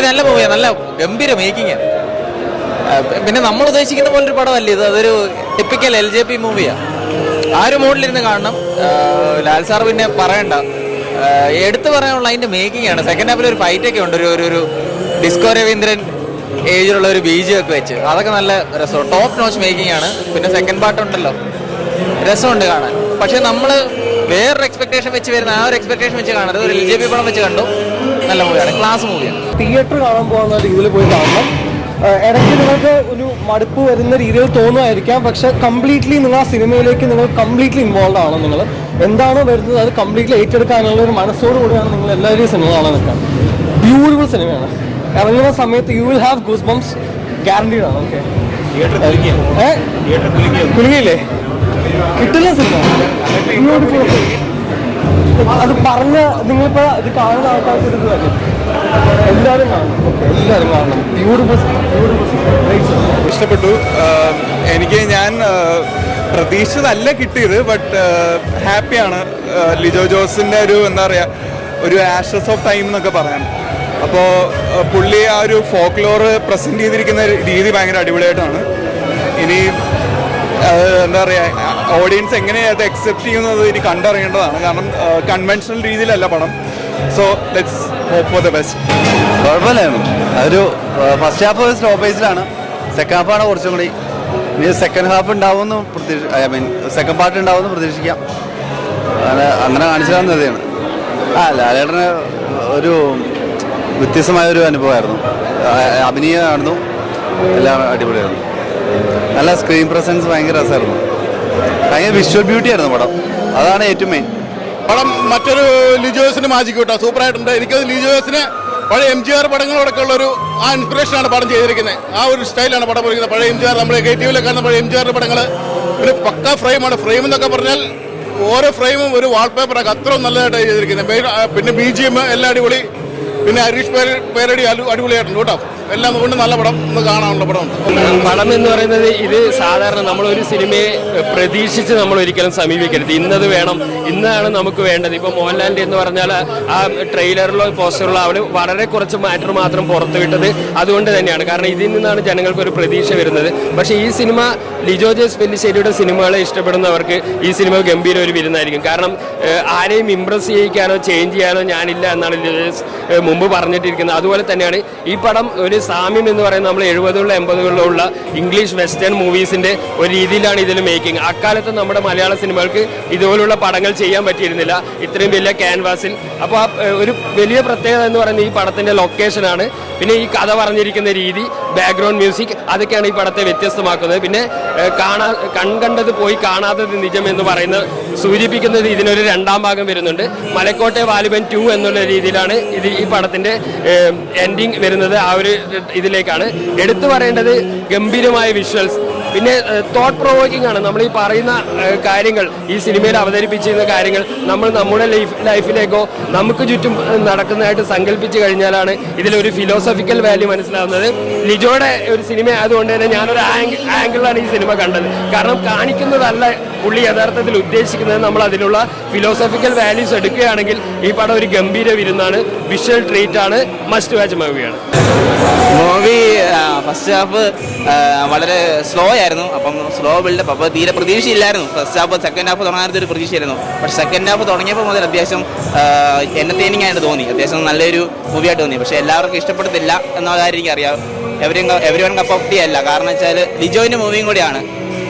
നല്ല മൂവിയാണ്, നല്ല ഗംഭീര മേക്കിങ്. പിന്നെ നമ്മൾ ഉദ്ദേശിക്കുന്ന പോലൊരു പടമല്ല ഇത്, അതൊരു ടിപ്പിക്കൽ LJP മൂവിയാണ്. ആ ഒരു മോഡിലിരുന്ന് കാണണം. ലാൽ സാർ പിന്നെ പറയണ്ട, എടുത്തു പറയാനുള്ള അതിന്റെ മേക്കിംഗ് ആണ്. സെക്കൻഡ് ഹാഫിൽ ഒരു ഫൈറ്റ് ഒക്കെ ഉണ്ട്, ഒരു ഡിസ്കോ രവീന്ദ്രൻ ഏജിലുള്ള ഒരു ബീജ് ഒക്കെ വെച്ച്, അതൊക്കെ നല്ല രസം. ടോപ്പ് നോച്ച് മേക്കിംഗ് ആണ്. പിന്നെ സെക്കൻഡ് പാർട്ട് ഉണ്ടല്ലോ, രസമുണ്ട് കാണാൻ. പക്ഷെ നമ്മൾ വേറൊരു എക്സ്പെക്ടേഷൻ വെച്ച് വരുന്ന ആ ഒരു എക്സ്പെക്ടേഷൻ വെച്ച് കാണരുത്. ഒരു LJP പടം വെച്ച് കണ്ടു, നല്ല മൂവിയാണ്, ക്ലാസ് മൂവിയാണ്. തിയേറ്റർ കാണാൻ പോകുന്ന രീതിയിൽ പോയി കാണണം. ഇടയ്ക്ക് നിങ്ങൾക്ക് ഒരു മടുപ്പ് വരുന്ന രീതിയിൽ തോന്നുമായിരിക്കാം, പക്ഷെ കംപ്ലീറ്റ്ലി നിങ്ങൾ ആ സിനിമയിലേക്ക് നിങ്ങൾ കംപ്ലീറ്റ്ലി ഇൻവോൾവ് ആണ്. നിങ്ങൾ എന്താണോ വരുന്നത് അത് കംപ്ലീറ്റ്ലി ഏറ്റെടുക്കാനുള്ള ഒരു മനസ്സോടുകൂടിയാണ് നിങ്ങൾ എല്ലാവരും സിനിമ കാണാൻ നിൽക്കുക. ബ്യൂട്ടിഫുൾ സിനിമയാണ്. ഇറങ്ങുന്ന സമയത്ത് you will have goose bumps, guaranteed ആണ്. ഓക്കെ, കുലുങ്ങിയില്ലേ? കിട്ടുന്ന സിനിമ ബ്യൂട്ടിഫുൾ. അത് പറഞ്ഞ നിങ്ങളിപ്പോൾ ഇത് കാണുന്ന ആൾക്കാർക്ക് ഇത് വരും, എല്ലാവരും കാണണം. എല്ലാവരും കാണണം. ബ്യൂട്ടിഫുൾ ഇഷ്ടപ്പെട്ടു. ഞാൻ പ്രതീക്ഷിച്ചതല്ല കിട്ടിയത്, ബട്ട് ഹാപ്പിയാണ്. ലിജോ ജോസിൻ്റെ ഒരു എന്താ പറയുക, ഒരു ആഷസ് ഓഫ് ടൈം എന്നൊക്കെ പറയാം. അപ്പോൾ പുള്ളി ആ ഒരു ഫോക്ലോറ് പ്രസൻറ്റ് ചെയ്തിരിക്കുന്ന രീതി ഭയങ്കര അടിപൊളിയായിട്ടാണ്. ഇനി എന്താ പറയുക, ഓഡിയൻസ് എങ്ങനെയാണ് അത് അക്സെപ്റ്റ് ചെയ്യുന്നത് ഇനി കണ്ടറിയേണ്ടതാണ്. കാരണം കൺവെൻഷണൽ രീതിയിലല്ല പടം. So let's hope for the best. കുഴപ്പമില്ലായിരുന്നു. അതൊരു ഫസ്റ്റ് ഹാഫ് ഒരു സ്റ്റോപ്പേജിലാണ്, സെക്കൻഡ് ഹാഫാണ് കുറച്ചും കൂടി. ഇനി സെക്കൻഡ് ഹാഫ് ഉണ്ടാവുമെന്ന് സെക്കൻഡ് പാർട്ട് ഉണ്ടാവുമെന്ന് പ്രതീക്ഷിക്കാം. അങ്ങനെ കാണിച്ചു തന്നതാണ്. ലാലേട്ടന് ഒരു വ്യത്യസ്തമായൊരു അനുഭവമായിരുന്നു. അഭിനയമായിരുന്നു, എല്ലാം അടിപൊളിയായിരുന്നു. നല്ല സ്ക്രീൻ പ്രസൻസ് ഭയങ്കര രസമായിരുന്നു. ഭയങ്കര വിഷ്വൽ ബ്യൂട്ടി ആയിരുന്നു പടം, അതാണ് ഏറ്റവും മെയിൻ. പടം മറ്റൊരു ലിജോസിന് മാജിക് കിട്ടുക, സൂപ്പറായിട്ടുണ്ട്. എനിക്കത് ലിജോസിന് പഴയ MGR പടങ്ങളോടൊക്കെ ഉള്ളൊരു ആ ഇൻസ്പിറേഷനാണ് പടം ചെയ്തിരിക്കുന്നത്. ആ ഒരു സ്റ്റൈലാണ് പടം പോയിരിക്കുന്നത്. പഴയ MGR, നമ്മൾ KTVയിലെ കാണുന്ന പഴയ MGR പടങ്ങൾ. പിന്നെ പക്ക ഫ്രെയിമാണ്. ഫ്രെയിം എന്നൊക്കെ പറഞ്ഞാൽ ഓരോ ഫ്രെയിമും ഒരു വാൾപേപ്പറൊക്കെ അത്രയും നല്ലതായിട്ട് ചെയ്തിരിക്കുന്നത്. പിന്നെ BGM എല്ലാം അടിപൊളി. പിന്നെ ഹരീഷ് പേരടി അടിപൊളിയായിട്ടുണ്ട് കേട്ടോ. എല്ലാം കൊണ്ട് നല്ല പടം, ഒന്ന് കാണാനുള്ള പടമുണ്ട്. പടം എന്ന് പറയുന്നത് ഇത് സാധാരണ നമ്മളൊരു സിനിമയെ പ്രതീക്ഷിച്ച് നമ്മൾ ഒരിക്കലും സമീപിക്കരുത്. ഇന്നത് വേണം, ഇന്നാണ് നമുക്ക് വേണ്ടത്. ഇപ്പോൾ മോഹൻലാലിൻ്റെ എന്ന് പറഞ്ഞാൽ ആ ട്രെയിലറിലോ പോസ്റ്ററിലോ അവൾ വളരെ കുറച്ച് മാറ്റർ മാത്രം പുറത്തുവിട്ടത് അതുകൊണ്ട് തന്നെയാണ്. കാരണം ഇതിൽ നിന്നാണ് ജനങ്ങൾക്കൊരു പ്രതീക്ഷ വരുന്നത്. പക്ഷേ ഈ സിനിമ ലിജോ ജോസ് പെല്ലിശ്ശേരിയുടെ സിനിമകളെ ഇഷ്ടപ്പെടുന്നവർക്ക് ഈ സിനിമ ഗംഭീര ഒരു വിരുന്നായിരിക്കും. കാരണം ആരെയും ഇംപ്രസ് ചെയ്യിക്കാനോ ചേഞ്ച് ചെയ്യാനോ ഞാനില്ല എന്നാണ് ലിജോ ജോസ് മുമ്പ് പറഞ്ഞിട്ടിരിക്കുന്നത്. അതുപോലെ തന്നെയാണ് ഈ പടം ഒരു സാമ്യം എന്ന് പറയുന്നത് നമ്മൾ 70 80 ഉള്ള ഇംഗ്ലീഷ് വെസ്റ്റേൺ മൂവീസിന്റെ ഒരു രീതിയിലാണ് ഇതിൽ മേക്കിംഗ്. അക്കാലത്ത് നമ്മുടെ മലയാള സിനിമകൾക്ക് ഇതുപോലുള്ള പടങ്ങൾ ചെയ്യാൻ പറ്റിയിരുന്നില്ല ഇത്രയും വലിയ ക്യാൻവാസിൽ. അപ്പോൾ ഒരു വലിയ പ്രത്യേകത എന്ന് പറയുന്നത് ഈ പടത്തിന്റെ ലൊക്കേഷനാണ്. പിന്നെ ഈ കഥ പറഞ്ഞിരിക്കുന്ന രീതി, ബാക്ക്ഗ്രൗണ്ട് മ്യൂസിക്, അതൊക്കെയാണ് ഈ പടത്തെ വ്യത്യസ്തമാക്കുന്നത്. പിന്നെ കണ്ടത് പോയി കാണാത്തത് നിജം എന്ന് പറയുന്നത് സൂചിപ്പിക്കുന്നത് ഇതിനൊരു രണ്ടാം ഭാഗം വരുന്നുണ്ട്. മലക്കോട്ടെ വാലിബൻ 2 എന്നുള്ള രീതിയിലാണ് ഇത് ഈ പടത്തിന്റെ എൻഡിങ് വരുന്നത്. ആ ഒരു ഇതിലേക്കാണ് എടുത്തു പറയേണ്ടത് ഗംഭീരമായ വിഷ്വൽസ്. പിന്നെ തോട്ട് പ്രൊവോക്കിംഗ് ആണ്. നമ്മൾ ഈ പറയുന്ന കാര്യങ്ങൾ, ഈ സിനിമയിൽ അവതരിപ്പിച്ചിരുന്ന കാര്യങ്ങൾ നമ്മൾ നമ്മുടെ ലൈഫിലേക്കോ നമുക്ക് ചുറ്റും നടക്കുന്നതായിട്ട് സങ്കല്പിച്ച് കഴിഞ്ഞാലാണ് ഇതിലൊരു ഫിലോസഫിക്കൽ വാല്യൂ മനസ്സിലാവുന്നത്. ലിജോയുടെ ഒരു സിനിമ ആയതുകൊണ്ട് തന്നെ ഞാനൊരു ആംഗിളിലാണ് ഈ സിനിമ കണ്ടത്. കാരണം കാണിക്കുന്നതല്ല പുള്ളി യഥാർത്ഥത്തിൽ ഉദ്ദേശിക്കുന്നത്. നമ്മൾ അതിലുള്ള ഫിലോസഫിക്കൽ വാല്യൂസ് എടുക്കുകയാണെങ്കിൽ ഈ പടം ഒരു ഗംഭീര വിരുന്നാണ്, വിഷ്വൽ ട്രീറ്റ് ആണ്, മസ്റ്റ് വാച്ച് മൂവിയാണ്. മൂവി ഫസ്റ്റ് ഹാഫ് വളരെ സ്ലോ ആയിരുന്നു. അപ്പം സ്ലോ ബിൽഡപ്പ്, അപ്പോൾ തീരെ പ്രതീക്ഷയില്ലായിരുന്നു ഫസ്റ്റ് ഹാഫ്. സെക്കൻഡ് ഹാഫ് തുടങ്ങാനൊരു പ്രതീക്ഷയായിരുന്നു. പക്ഷേ സെക്കൻഡ് ഹാഫ് തുടങ്ങിയപ്പോൾ മുതൽ അത്യാവശ്യം എൻ്റർടൈനിങ് ആയിട്ട് തോന്നി. അത്യാവശ്യം നല്ലൊരു മൂവിയായിട്ട് തോന്നി. പക്ഷേ എല്ലാവർക്കും ഇഷ്ടപ്പെടത്തില്ല എന്നുള്ള കാര്യം എനിക്കറിയാം. Every one cup of tea അല്ല. കാരണം വെച്ചാൽ ലിജോയിൻ്റെ മൂവിയും കൂടിയാണ്.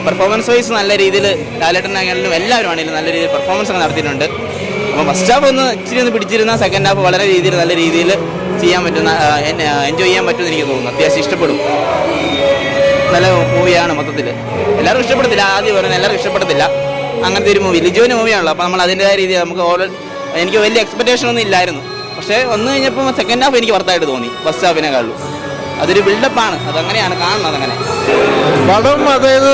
പെർഫോമൻസ് വൈസ് നല്ല രീതിയിൽ ലാലേട്ടനാണെങ്കിലും എല്ലാവരും ആണെങ്കിലും നല്ല രീതിയിൽ പെർഫോമൻസ് ഒക്കെ നടത്തിയിട്ടുണ്ട്. അപ്പോൾ ഫസ്റ്റ് ഹാഫ് ഇച്ചിരി പിടിച്ചിരുന്ന സെക്കൻഡ് ഹാഫ് വളരെ രീതിയിൽ നല്ല രീതിയിൽ ചെയ്യാൻ പറ്റുന്ന, എൻജോയ് ചെയ്യാൻ പറ്റുമെന്ന് എനിക്ക് തോന്നുന്നു. അത്യാവശ്യം ഇഷ്ടപ്പെടും. നല്ല മൂവിയാണ് മൊത്തത്തിൽ. എല്ലാവർക്കും ഇഷ്ടപ്പെടത്തില്ല, ആദ്യം പറയുന്നത് എല്ലാവർക്കും ഇഷ്ടപ്പെടത്തില്ല. അങ്ങനത്തെ ഒരു മൂവി ലിജോൻ്റെ മൂവിയാണല്ലോ. അപ്പോൾ നമ്മൾ അതിൻ്റെതായ രീതിയിൽ നമുക്ക് എനിക്ക് വലിയ എക്സ്പെക്ടേഷൻ ഒന്നും ഇല്ലായിരുന്നു. പക്ഷേ വന്നു കഴിഞ്ഞപ്പോൾ സെക്കൻഡ് ഹാഫ് എനിക്ക് വർത്തായിട്ട് തോന്നി ഫസ്റ്റ് ഹാഫിനെക്കാളും. അതൊരു ബിൽഡപ്പാണ്, അതങ്ങനെയാണ് കാണുന്നത്. അങ്ങനെ പടം അതായത്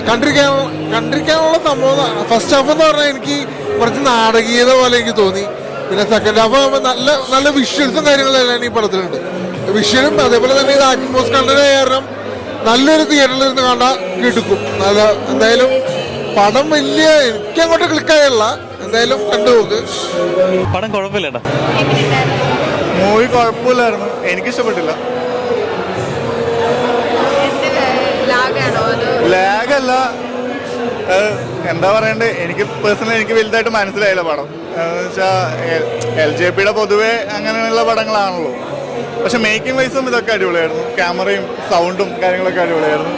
കണ്ടിരിക്കാനുള്ള സംഭവം. ഫസ്റ്റ് ഹാഫ് എന്ന് പറഞ്ഞാൽ എനിക്ക് കുറച്ച് നാടകീയത പോലെ എനിക്ക് തോന്നി. പിന്നെ സെക്കൻഡ് ഹാഫ് ആകുമ്പോൾ നല്ല നല്ല വിഷ്വൽസും കാര്യങ്ങളെല്ലാം ഈ പടത്തിലുണ്ട്. വിഷ്വലും അതേപോലെ തന്നെ ഇത് അറ്റ്മോസ് കണ്ടത് കാരണം നല്ലൊരു തിയേറ്ററിൽ ഇരുന്ന് കാണാൻ കിട്ടുക്കും. നല്ല എന്തായാലും പടം വലിയ എനിക്കങ്ങോട്ട് ക്ലിക്കായല്ല, എന്തായാലും കണ്ടു നോക്ക്. പടം കുഴപ്പമില്ല. മൂവി കുഴപ്പമില്ലായിരുന്നു, എനിക്കിഷ്ടപ്പെട്ടില്ല. ലാഗല്ല, എന്താ പറയണ്ടേ, എനിക്ക് പേഴ്സണലി എനിക്ക് വലുതായിട്ട് മനസ്സിലായില്ല പടം. എന്ന് വെച്ചാൽ LJP പൊതുവെ അങ്ങനെയുള്ള പടങ്ങളാണല്ലോ. പക്ഷെ മേക്കിംഗ് വൈസും ഇതൊക്കെ അടിപൊളിയായിരുന്നു. ക്യാമറയും സൗണ്ടും കാര്യങ്ങളൊക്കെ അടിപൊളിയായിരുന്നു.